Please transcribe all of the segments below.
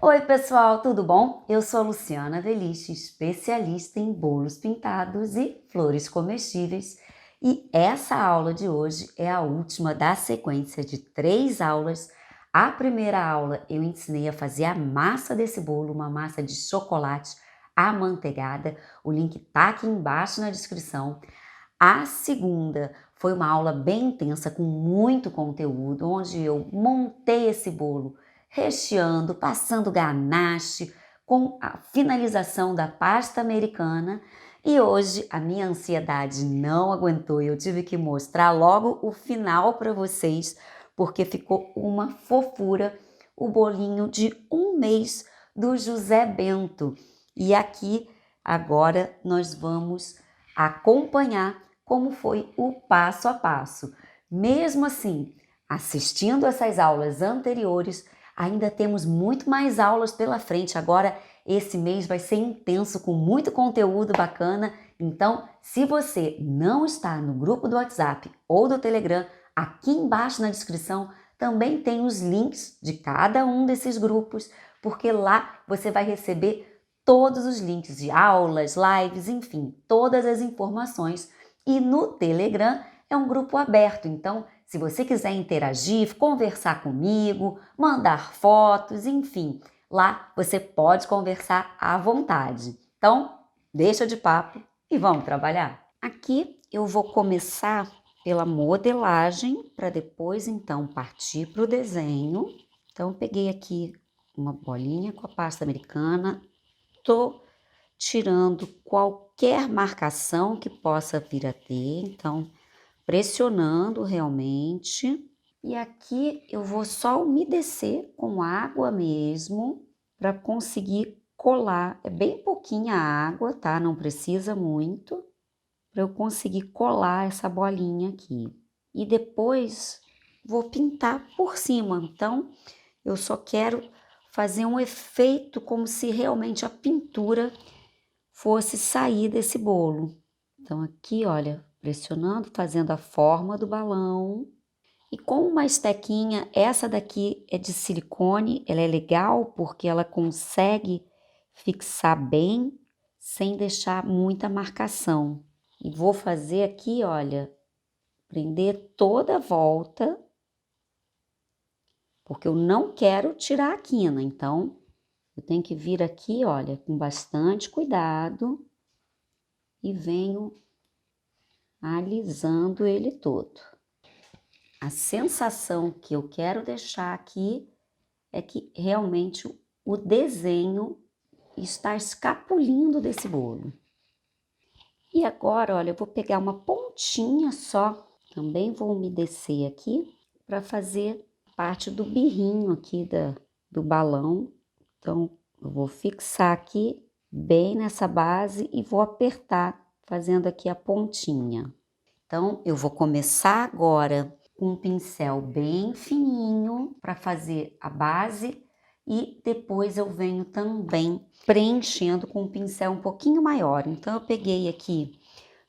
Oi pessoal, tudo bom? Eu sou a Luciana Veliche, especialista em bolos pintados e flores comestíveis, e essa aula de hoje é a última da sequência de 3 aulas. A primeira aula eu ensinei a fazer a massa desse bolo, uma massa de chocolate amanteigada. O link tá aqui embaixo na descrição. A segunda foi uma aula bem intensa, com muito conteúdo, onde eu montei esse bolo recheando, passando ganache, com a finalização da pasta americana. E hoje a minha ansiedade não aguentou e eu tive que mostrar logo o final para vocês, porque ficou uma fofura o bolinho de 1 mês do José Bento. E aqui agora nós vamos acompanhar como foi o passo a passo. Mesmo assim, assistindo essas aulas anteriores, ainda temos muito mais aulas pela frente. Agora, esse mês vai ser intenso, com muito conteúdo bacana. Então, se você não está no grupo do WhatsApp ou do Telegram, aqui embaixo na descrição também tem os links de cada um desses grupos, porque lá você vai receber todos os links de aulas, lives, enfim, todas as informações. E no Telegram é um grupo aberto, então se você quiser interagir, conversar comigo, mandar fotos, enfim, lá você pode conversar à vontade. Então, deixa de papo e vamos trabalhar. Aqui eu vou começar pela modelagem, para depois então partir para o desenho. Então, peguei aqui uma bolinha com a pasta americana, tô tirando qualquer marcação que possa vir a ter, então pressionando realmente. E aqui eu vou só umedecer com água mesmo, para conseguir colar. É bem pouquinha água, tá? Não precisa muito, para eu conseguir colar essa bolinha aqui. E depois vou pintar por cima, então eu só quero fazer um efeito como se realmente a pintura fosse sair desse bolo. Então aqui, olha, pressionando, fazendo a forma do balão. E com uma estequinha, essa daqui é de silicone, ela é legal porque ela consegue fixar bem, sem deixar muita marcação. E vou fazer aqui, olha, prender toda a volta, porque eu não quero tirar a quina, então eu tenho que vir aqui, olha, com bastante cuidado e venho alisando ele todo. A sensação que eu quero deixar aqui é que realmente o desenho está escapulindo desse bolo. E agora, olha, eu vou pegar uma pontinha só, também vou umedecer aqui, para fazer parte do birrinho aqui do balão. Então, eu vou fixar aqui bem nessa base e vou apertar, fazendo aqui a pontinha. Então, eu vou começar agora com um pincel bem fininho para fazer a base e depois eu venho também preenchendo com um pincel um pouquinho maior. Então, eu peguei aqui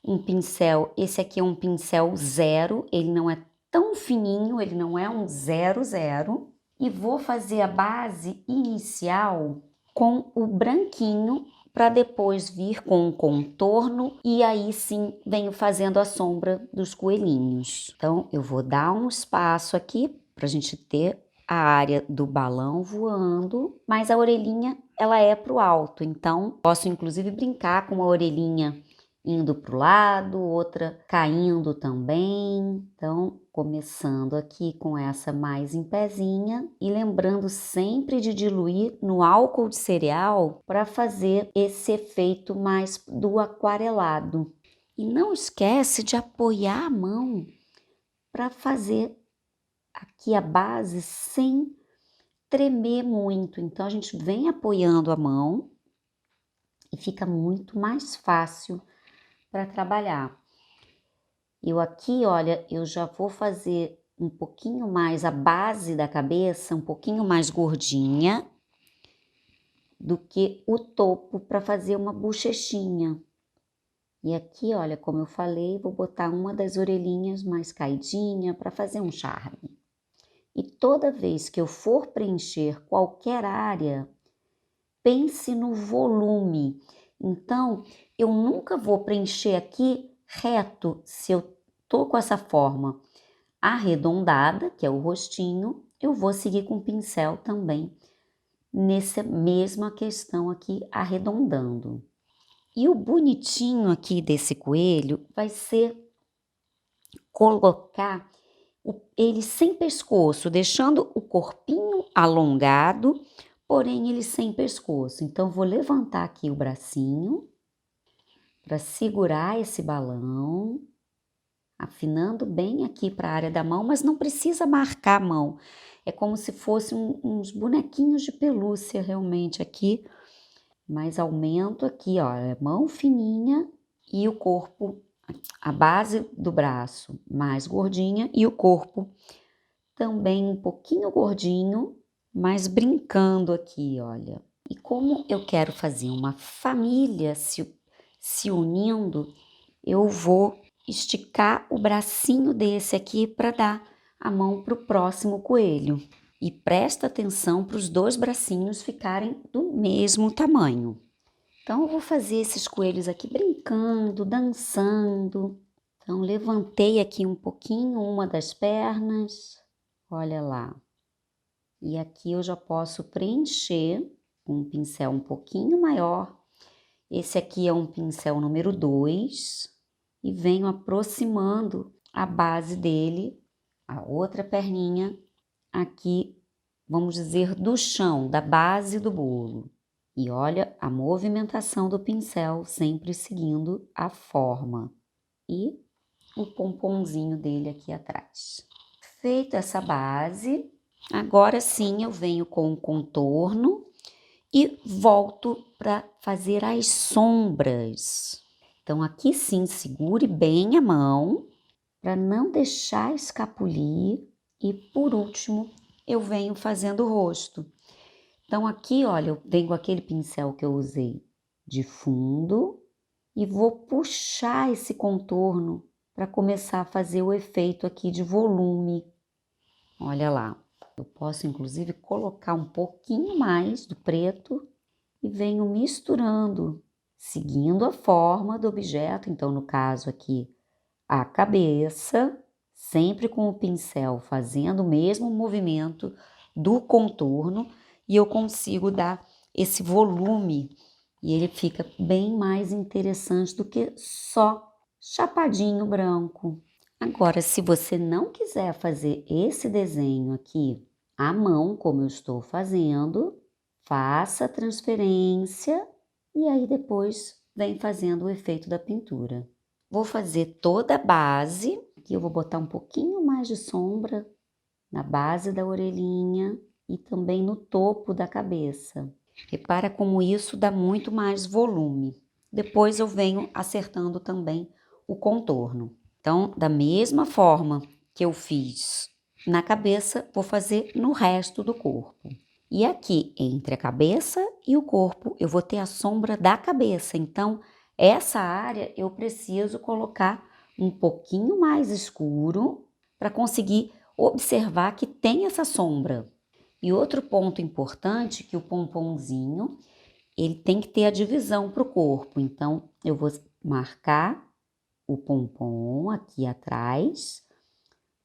um pincel, esse aqui é um pincel 0, ele não é tão fininho, ele não é um 00, e vou fazer a base inicial com o branquinho, para depois vir com um contorno e aí sim venho fazendo a sombra dos coelhinhos. Então eu vou dar um espaço aqui para a gente ter a área do balão voando, mas a orelhinha ela é para o alto, então posso inclusive brincar com a orelhinha indo para o lado, outra caindo também. Então, começando aqui com essa mais em pezinha e lembrando sempre de diluir no álcool de cereal para fazer esse efeito mais do aquarelado. E não esquece de apoiar a mão para fazer aqui a base sem tremer muito. Então, a gente vem apoiando a mão e fica muito mais fácil para trabalhar. Eu aqui, olha, eu já vou fazer um pouquinho mais a base da cabeça, um pouquinho mais gordinha do que o topo para fazer uma bochechinha. E aqui, olha, como eu falei, vou botar uma das orelhinhas mais caidinha para fazer um charme. E toda vez que eu for preencher qualquer área, pense no volume. Então, eu nunca vou preencher aqui reto se eu tô com essa forma arredondada, que é o rostinho, eu vou seguir com o pincel também nessa mesma questão aqui, arredondando. E o bonitinho aqui desse coelho vai ser colocar ele sem pescoço, deixando o corpinho alongado, porém ele sem pescoço. Então, vou levantar aqui o bracinho para segurar esse balão, afinando bem aqui para a área da mão, mas não precisa marcar a mão. É como se fossem uns bonequinhos de pelúcia realmente aqui, mas aumento aqui, ó, mão fininha e o corpo, a base do braço mais gordinha e o corpo também um pouquinho gordinho, mas brincando aqui, olha. E como eu quero fazer uma família se unindo, eu vou esticar o bracinho desse aqui para dar a mão para o próximo coelho. E presta atenção para os dois bracinhos ficarem do mesmo tamanho. Então, eu vou fazer esses coelhos aqui brincando, dançando. Então, levantei aqui um pouquinho uma das pernas. Olha lá. E aqui eu já posso preencher com um pincel um pouquinho maior. Esse aqui é um pincel número 2. E venho aproximando a base dele, a outra perninha, aqui, vamos dizer, do chão, da base do bolo. E olha a movimentação do pincel, sempre seguindo a forma. E o pomponzinho dele aqui atrás. Feita essa base, agora sim eu venho com o contorno e volto para fazer as sombras. Então, aqui sim, segure bem a mão para não deixar escapulir. E por último, eu venho fazendo o rosto. Então, aqui, olha, eu venho com aquele pincel que eu usei de fundo e vou puxar esse contorno para começar a fazer o efeito aqui de volume. Olha lá, eu posso inclusive colocar um pouquinho mais do preto e venho misturando, seguindo a forma do objeto. Então, no caso aqui, a cabeça, sempre com o pincel fazendo o mesmo movimento do contorno, e eu consigo dar esse volume e ele fica bem mais interessante do que só chapadinho branco. Agora, se você não quiser fazer esse desenho aqui à mão, como eu estou fazendo, faça a transferência e aí depois vem fazendo o efeito da pintura. Vou fazer toda a base, aqui eu vou botar um pouquinho mais de sombra na base da orelhinha e também no topo da cabeça. Repara como isso dá muito mais volume. Depois eu venho acertando também o contorno. Então, da mesma forma que eu fiz na cabeça, vou fazer no resto do corpo. E aqui, entre a cabeça e o corpo, eu vou ter a sombra da cabeça. Então, essa área eu preciso colocar um pouquinho mais escuro para conseguir observar que tem essa sombra. E outro ponto importante, que o pomponzinho, ele tem que ter a divisão para o corpo. Então, eu vou marcar o pompom aqui atrás,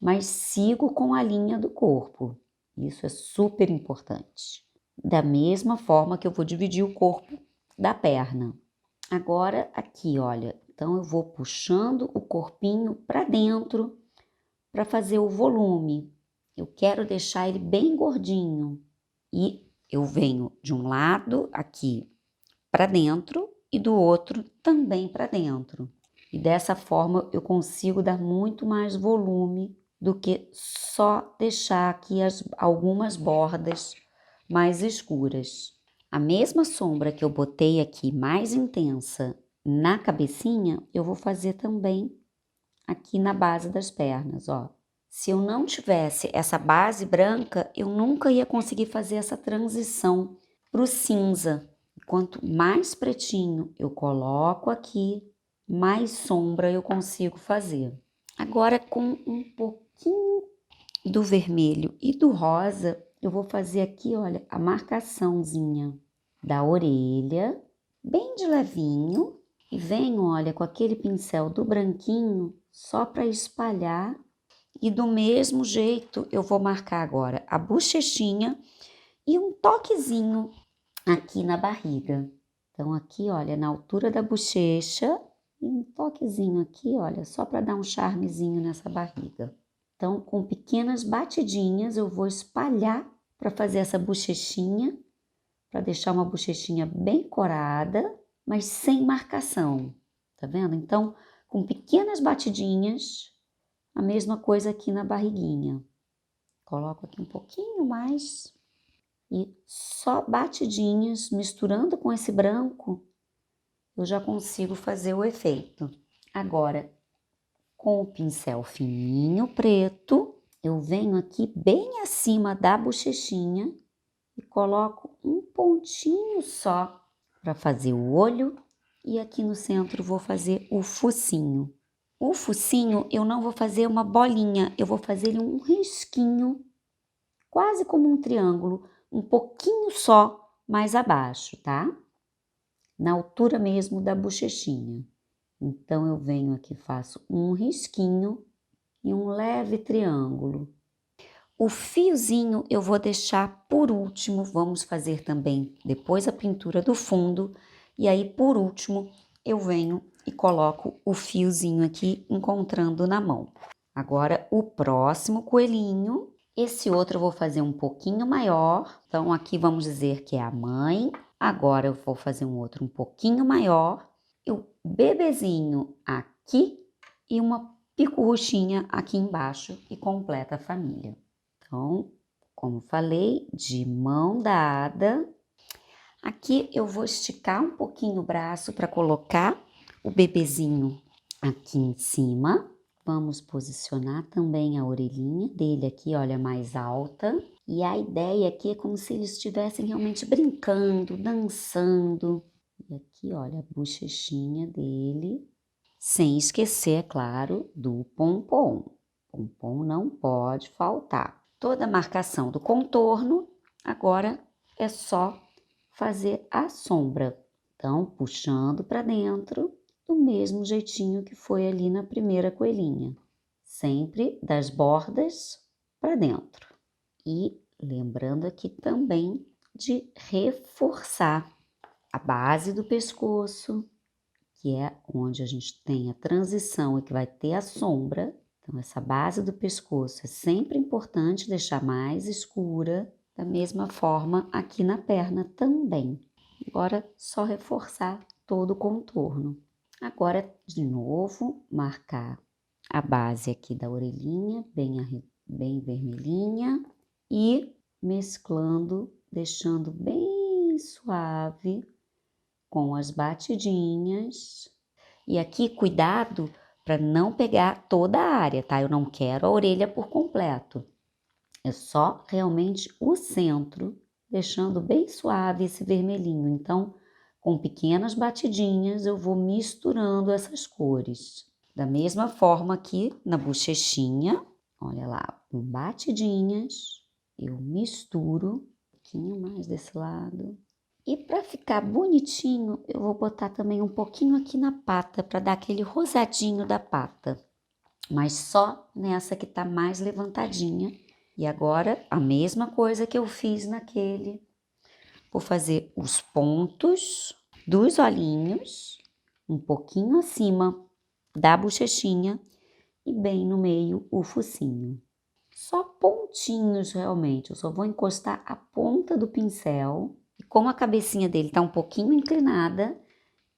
mas sigo com a linha do corpo. Isso é super importante. Da mesma forma que eu vou dividir o corpo da perna. Agora, aqui, olha, então eu vou puxando o corpinho para dentro para fazer o volume. Eu quero deixar ele bem gordinho. E eu venho de um lado aqui para dentro e do outro também para dentro. E dessa forma eu consigo dar muito mais volume do que só deixar aqui algumas bordas mais escuras. A mesma sombra que eu botei aqui mais intensa na cabecinha, eu vou fazer também aqui na base das pernas, ó. Se eu não tivesse essa base branca, eu nunca ia conseguir fazer essa transição para o cinza. Quanto mais pretinho eu coloco aqui, mais sombra eu consigo fazer. Agora, com um pouquinho do vermelho e do rosa, eu vou fazer aqui, olha, a marcaçãozinha. da orelha, bem de levinho, e venho, olha, com aquele pincel do branquinho só para espalhar. E do mesmo jeito eu vou marcar agora a bochechinha e um toquezinho aqui na barriga. Então aqui, olha, na altura da bochecha e um toquezinho aqui, olha, só para dar um charmezinho nessa barriga. Então, com pequenas batidinhas, eu vou espalhar para fazer essa bochechinha, para deixar uma bochechinha bem corada, mas sem marcação, tá vendo? Então, com pequenas batidinhas, a mesma coisa aqui na barriguinha. Coloco aqui um pouquinho mais e só batidinhas, misturando com esse branco, eu já consigo fazer o efeito. Agora, com o pincel fininho preto, eu venho aqui bem acima da bochechinha e coloco um pontinho só para fazer o olho e aqui no centro vou fazer o focinho. O focinho eu não vou fazer uma bolinha, eu vou fazer um risquinho, quase como um triângulo, um pouquinho só mais abaixo, tá? Na altura mesmo da bochechinha. Então, eu venho aqui, faço um risquinho e um leve triângulo. O fiozinho eu vou deixar por último, vamos fazer também depois a pintura do fundo. E aí, por último, eu venho e coloco o fiozinho aqui, encontrando na mão. Agora, o próximo coelhinho, esse outro eu vou fazer um pouquinho maior. Então, aqui vamos dizer que é a mãe. Agora, eu vou fazer um outro um pouquinho maior. E o bebezinho aqui e uma pico-roxinha aqui embaixo e completa a família. Então, como falei, de mão dada. Aqui eu vou esticar um pouquinho o braço para colocar o bebezinho aqui em cima. Vamos posicionar também a orelhinha dele aqui, olha, mais alta. E a ideia aqui é como se eles estivessem realmente brincando, dançando. E aqui, olha, a bochechinha dele. Sem esquecer, é claro, do pompom. Pompom não pode faltar. Toda a marcação do contorno, agora é só fazer a sombra. Então, puxando para dentro, do mesmo jeitinho que foi ali na primeira coelhinha. Sempre das bordas para dentro. E lembrando aqui também de reforçar a base do pescoço, que é onde a gente tem a transição e que vai ter a sombra. Então, essa base do pescoço é sempre importante deixar mais escura, da mesma forma aqui na perna também. Agora, só reforçar todo o contorno. Agora, de novo, marcar a base aqui da orelhinha, bem vermelhinha, e mesclando, deixando bem suave com as batidinhas. E aqui, cuidado para não pegar toda a área, tá? Eu não quero a orelha por completo. É só realmente o centro, deixando bem suave esse vermelhinho. Então, com pequenas batidinhas, eu vou misturando essas cores. Da mesma forma aqui na bochechinha, olha lá, com batidinhas, eu misturo um pouquinho mais desse lado. E para ficar bonitinho, eu vou botar também um pouquinho aqui na pata, para dar aquele rosadinho da pata. Mas só nessa que tá mais levantadinha. E agora, a mesma coisa que eu fiz naquele. Vou fazer os pontos dos olhinhos, um pouquinho acima da bochechinha e bem no meio o focinho. Só pontinhos realmente, eu só vou encostar a ponta do pincel. E como a cabecinha dele tá um pouquinho inclinada,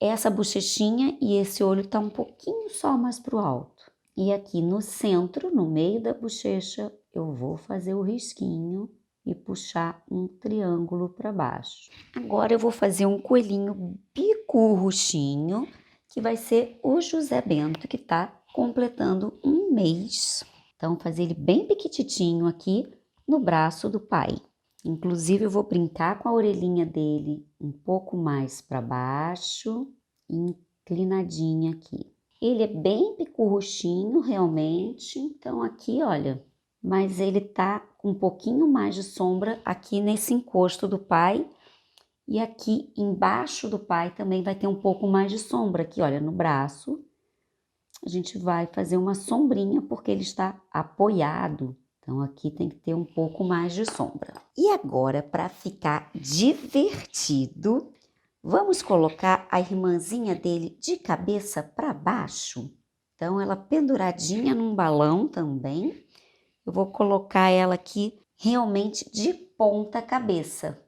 essa bochechinha e esse olho tá um pouquinho só mais pro alto. E aqui no centro, no meio da bochecha, eu vou fazer o risquinho e puxar um triângulo para baixo. Agora eu vou fazer um coelhinho bico-roxinho, que vai ser o José Bento, que tá completando um mês. Então, fazer ele bem pequititinho aqui no braço do pai. Inclusive, eu vou brincar com a orelhinha dele um pouco mais para baixo, inclinadinha aqui. Ele é bem pico-roxinho, realmente. Então, aqui, olha, mas ele tá com um pouquinho mais de sombra aqui nesse encosto do pai. E aqui embaixo do pai também vai ter um pouco mais de sombra. Aqui, olha, no braço, a gente vai fazer uma sombrinha porque ele está apoiado. Então, aqui tem que ter um pouco mais de sombra. E agora, para ficar divertido, vamos colocar a irmãzinha dele de cabeça para baixo. Então, ela penduradinha num balão também. Eu vou colocar ela aqui realmente de ponta cabeça.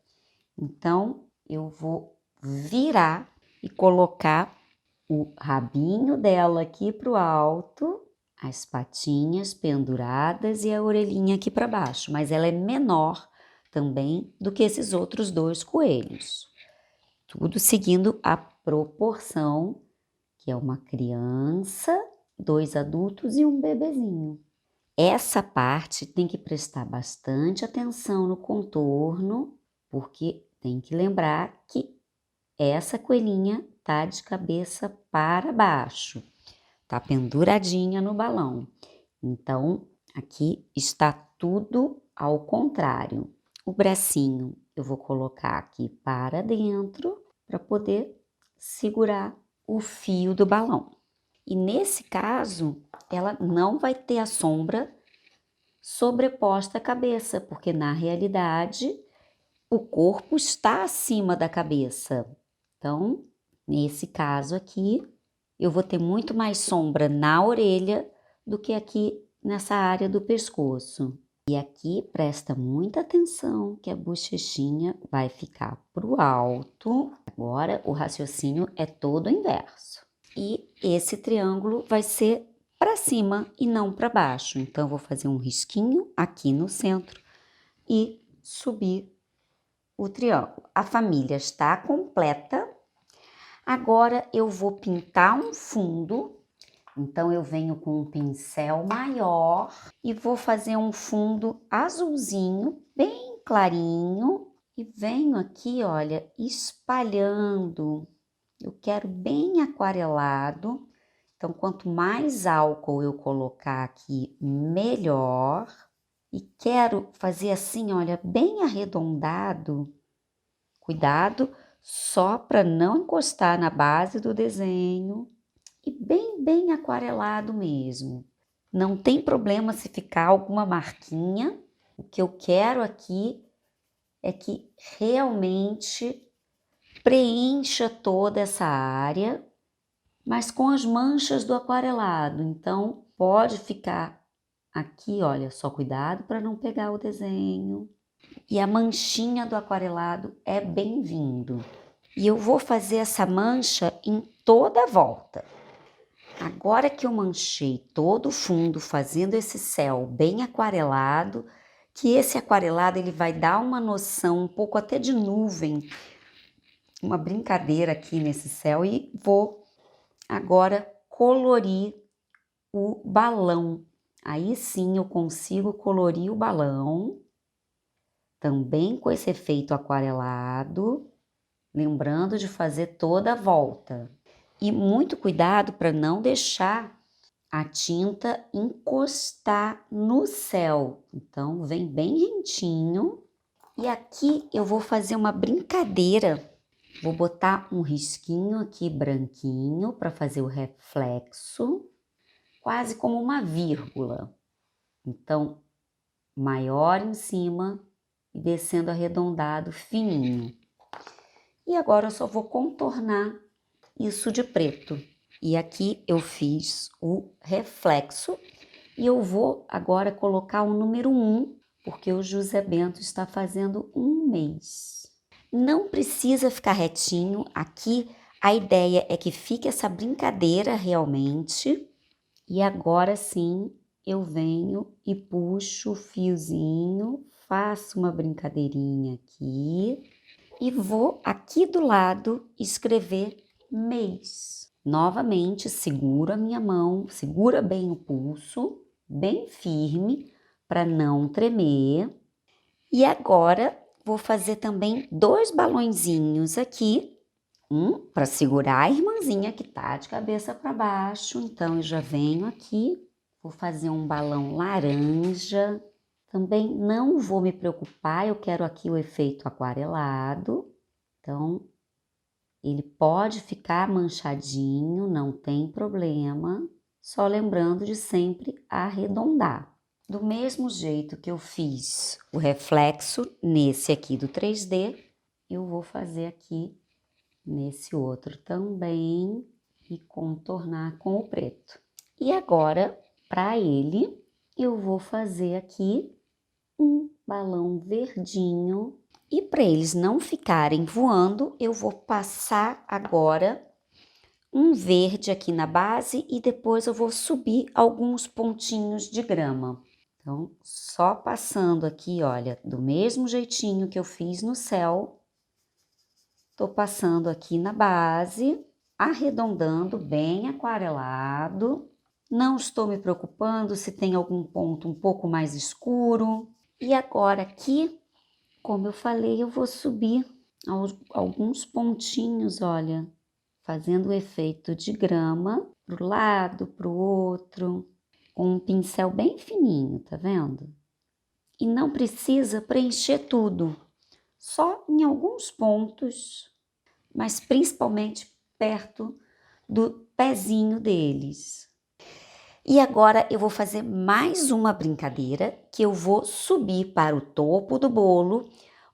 Então, eu vou virar e colocar o rabinho dela aqui para o alto, as patinhas penduradas e a orelhinha aqui para baixo, mas ela é menor também do que esses outros dois coelhos. Tudo seguindo a proporção, que é uma criança, 2 adultos e um bebezinho. Essa parte tem que prestar bastante atenção no contorno, porque tem que lembrar que essa coelhinha tá de cabeça para baixo, tá penduradinha no balão. Então, aqui está tudo ao contrário. O bracinho eu vou colocar aqui para dentro para poder segurar o fio do balão. E nesse caso, ela não vai ter a sombra sobreposta à cabeça, porque na realidade o corpo está acima da cabeça. Então, nesse caso aqui, eu vou ter muito mais sombra na orelha do que aqui nessa área do pescoço. E aqui presta muita atenção que a bochechinha vai ficar para o alto. Agora o raciocínio é todo inverso. E esse triângulo vai ser para cima e não para baixo. Então, eu vou fazer um risquinho aqui no centro e subir o triângulo. A família está completa. Agora eu vou pintar um fundo. Então, eu venho com um pincel maior e vou fazer um fundo azulzinho, bem clarinho. E venho aqui, olha, espalhando. Eu quero bem aquarelado. Então, quanto mais álcool eu colocar aqui, melhor. E quero fazer assim, olha, bem arredondado. Cuidado só para não encostar na base do desenho. E bem aquarelado mesmo. Não tem problema se ficar alguma marquinha. O que eu quero aqui é que realmente preencha toda essa área, mas com as manchas do aquarelado. Então, pode ficar aqui, olha, só cuidado para não pegar o desenho. E a manchinha do aquarelado é bem-vindo. E eu vou fazer essa mancha em toda a volta. Agora que eu manchei todo o fundo fazendo esse céu bem aquarelado, que esse aquarelado ele vai dar uma noção um pouco até de nuvem, uma brincadeira aqui nesse céu, e vou agora colorir o balão. Aí sim eu consigo colorir o balão, também com esse efeito aquarelado, lembrando de fazer toda a volta. E muito cuidado para não deixar a tinta encostar no céu. Então, vem bem rentinho. E aqui eu vou fazer uma brincadeira. Vou botar um risquinho aqui branquinho para fazer o reflexo, quase como uma vírgula. Então, maior em cima e descendo arredondado fininho. E agora eu só vou contornar isso de preto. E aqui eu fiz o reflexo e eu vou agora colocar o número 1, porque o José Bento está fazendo 1 mês. Não precisa ficar retinho, aqui a ideia é que fique essa brincadeira realmente. E agora sim eu venho e puxo o fiozinho, faço uma brincadeirinha aqui e vou aqui do lado escrever mês. Novamente, seguro a minha mão, segura bem o pulso, bem firme, para não tremer. E agora, vou fazer também 2 balõezinhos aqui. Um para segurar a irmãzinha que tá de cabeça para baixo. Então, eu já venho aqui, vou fazer um balão laranja. Também não vou me preocupar, eu quero aqui o efeito aquarelado. Então, ele pode ficar manchadinho, não tem problema, só lembrando de sempre arredondar. Do mesmo jeito que eu fiz o reflexo nesse aqui do 3D, eu vou fazer aqui nesse outro também e contornar com o preto. E agora, para ele, eu vou fazer aqui um balão verdinho. E para eles não ficarem voando, eu vou passar agora um verde aqui na base e depois eu vou subir alguns pontinhos de grama. Então, só passando aqui, olha, do mesmo jeitinho que eu fiz no céu, tô passando aqui na base, arredondando bem aquarelado. Não estou me preocupando se tem algum ponto um pouco mais escuro. E agora aqui, como eu falei, eu vou subir alguns pontinhos, olha, fazendo o efeito de grama pro lado, pro outro, com um pincel bem fininho, tá vendo? E não precisa preencher tudo, só em alguns pontos, mas principalmente perto do pezinho deles. E agora eu vou fazer mais uma brincadeira que eu vou subir para o topo do bolo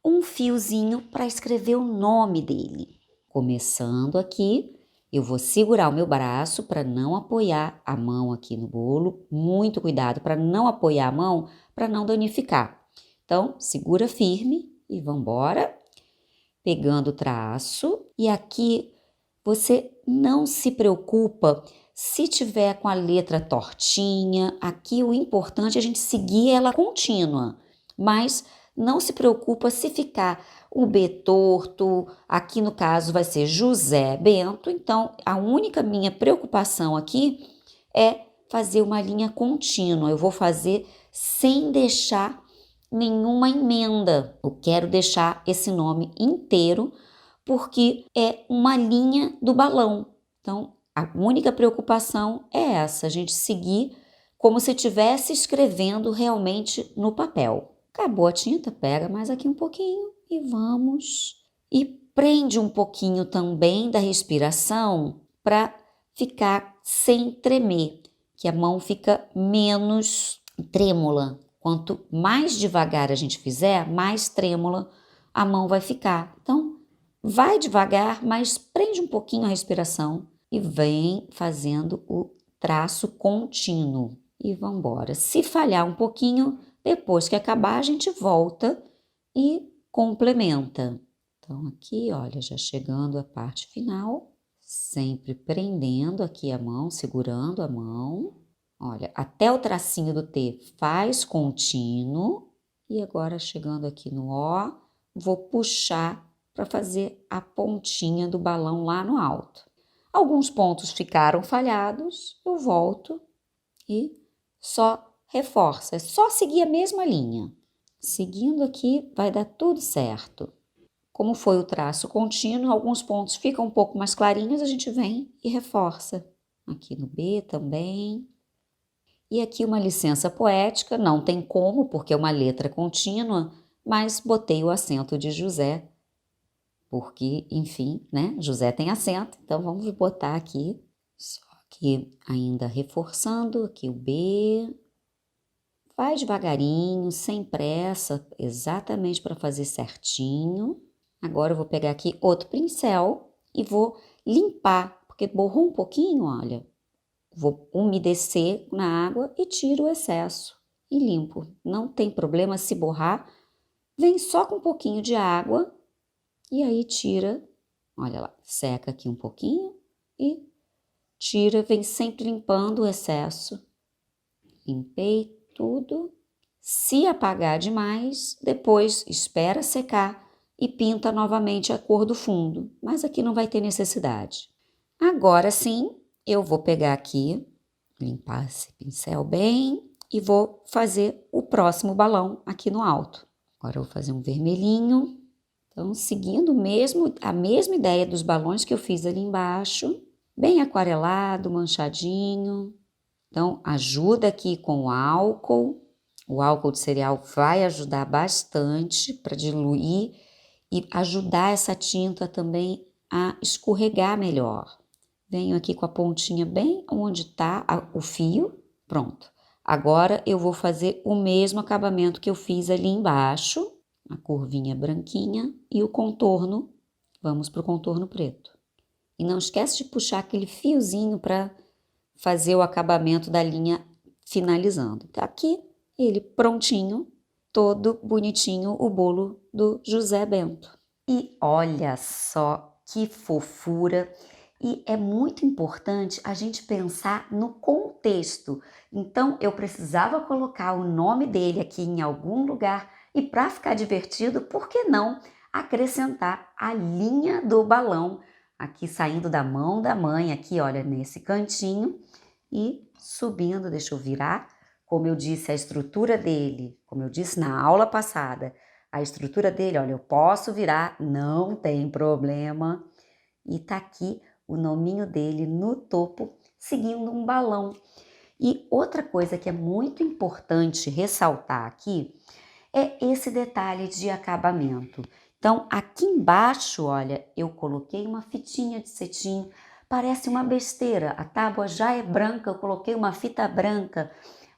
um fiozinho para escrever o nome dele. Começando aqui, eu vou segurar o meu braço para não apoiar a mão aqui no bolo. Muito cuidado para não apoiar a mão, para não danificar. Então, segura firme e vamos embora. Pegando o traço. E aqui você não se preocupa se tiver com a letra tortinha. Aqui o importante é a gente seguir ela contínua. Mas não se preocupa se ficar o B torto, aqui no caso vai ser José Bento, então a única minha preocupação aqui é fazer uma linha contínua, eu vou fazer sem deixar nenhuma emenda, eu quero deixar esse nome inteiro porque é uma linha do balão, então a única preocupação é essa, a gente seguir como se estivesse escrevendo realmente no papel. Acabou a tinta, pega mais aqui um pouquinho e vamos. E prende um pouquinho também da respiração para ficar sem tremer, que a mão fica menos trêmula. Quanto mais devagar a gente fizer, mais trêmula a mão vai ficar. Então, vai devagar, mas prende um pouquinho a respiração e vem fazendo o traço contínuo. E vamos embora. Se falhar um pouquinho, depois que acabar, a gente volta e complementa. Então, aqui, olha, já chegando à parte final, sempre prendendo aqui a mão, segurando a mão. Olha, até o tracinho do T faz contínuo. E agora, chegando aqui no O, vou puxar para fazer a pontinha do balão lá no alto. Alguns pontos ficaram falhados, eu volto e só reforça, é só seguir a mesma linha. Seguindo aqui vai dar tudo certo. Como foi o traço contínuo, alguns pontos ficam um pouco mais clarinhos, a gente vem e reforça. Aqui no B também. E aqui uma licença poética, não tem como, porque é uma letra contínua, mas botei o acento de José, porque, enfim, né, José tem acento, então vamos botar aqui, só que ainda reforçando, aqui o B. Vai devagarinho, sem pressa, exatamente para fazer certinho. Agora eu vou pegar aqui outro pincel e vou limpar, porque borrou um pouquinho, olha. Vou umedecer na água e tiro o excesso e limpo. Não tem problema se borrar, vem só com um pouquinho de água e aí tira, olha lá, seca aqui um pouquinho e tira, vem sempre limpando o excesso. Limpei tudo. Se apagar demais, depois espera secar e pinta novamente a cor do fundo, mas aqui não vai ter necessidade. Agora sim, eu vou pegar aqui, limpar esse pincel bem e vou fazer o próximo balão aqui no alto. Agora eu vou fazer um vermelhinho, então seguindo a mesma ideia dos balões que eu fiz ali embaixo, bem aquarelado, manchadinho. Então, ajuda aqui com o álcool de cereal vai ajudar bastante para diluir e ajudar essa tinta também a escorregar melhor. Venho aqui com a pontinha bem onde está o fio, pronto. Agora eu vou fazer o mesmo acabamento que eu fiz ali embaixo, a curvinha branquinha e o contorno, vamos para o contorno preto. E não esquece de puxar aquele fiozinho para fazer o acabamento da linha finalizando. Tá aqui ele prontinho, todo bonitinho, o bolo do José Bento. E olha só que fofura! E é muito importante a gente pensar no contexto. Então, eu precisava colocar o nome dele aqui em algum lugar e para ficar divertido, por que não acrescentar a linha do balão aqui saindo da mão da mãe, aqui olha, nesse cantinho e subindo, deixa eu virar. Como eu disse, a estrutura dele, como eu disse na aula passada, a estrutura dele, olha, eu posso virar, não tem problema. E tá aqui o nominho dele no topo, seguindo um balão. E outra coisa que é muito importante ressaltar aqui é esse detalhe de acabamento. Então, aqui embaixo, olha, eu coloquei uma fitinha de cetim, parece uma besteira, a tábua já é branca, eu coloquei uma fita branca,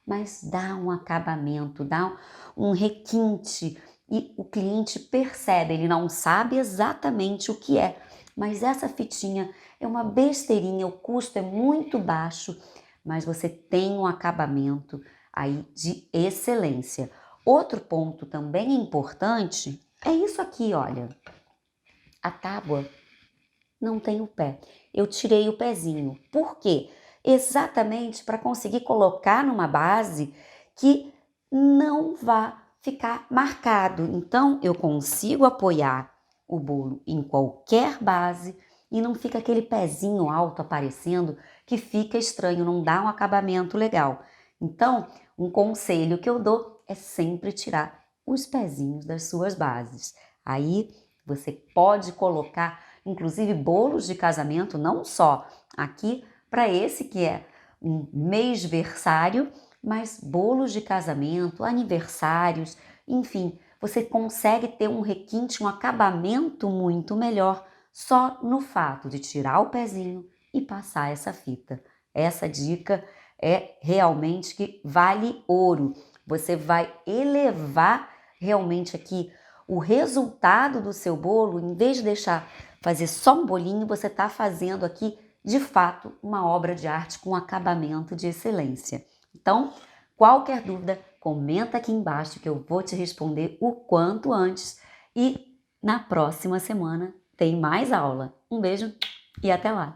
mas dá um acabamento, dá um requinte e o cliente percebe, ele não sabe exatamente o que é, mas essa fitinha é uma besteirinha, o custo é muito baixo, mas você tem um acabamento aí de excelência. Outro ponto também importante é isso aqui, olha. A tábua não tem o pé. Eu tirei o pezinho. Por quê? Exatamente para conseguir colocar numa base que não vá ficar marcado. Então, eu consigo apoiar o bolo em qualquer base e não fica aquele pezinho alto aparecendo que fica estranho, não dá um acabamento legal. Então, um conselho que eu dou é sempre tirar os pezinhos das suas bases. Aí você pode colocar, inclusive, bolos de casamento, não só aqui para esse que é um mêsversário, mas bolos de casamento, aniversários, enfim, você consegue ter um requinte, um acabamento muito melhor só no fato de tirar o pezinho e passar essa fita. Essa dica é realmente que vale ouro. Você vai elevar realmente aqui o resultado do seu bolo, em vez de deixar fazer só um bolinho, você está fazendo aqui, de fato, uma obra de arte com acabamento de excelência. Então, qualquer dúvida, comenta aqui embaixo que eu vou te responder o quanto antes e na próxima semana tem mais aula. Um beijo e até lá!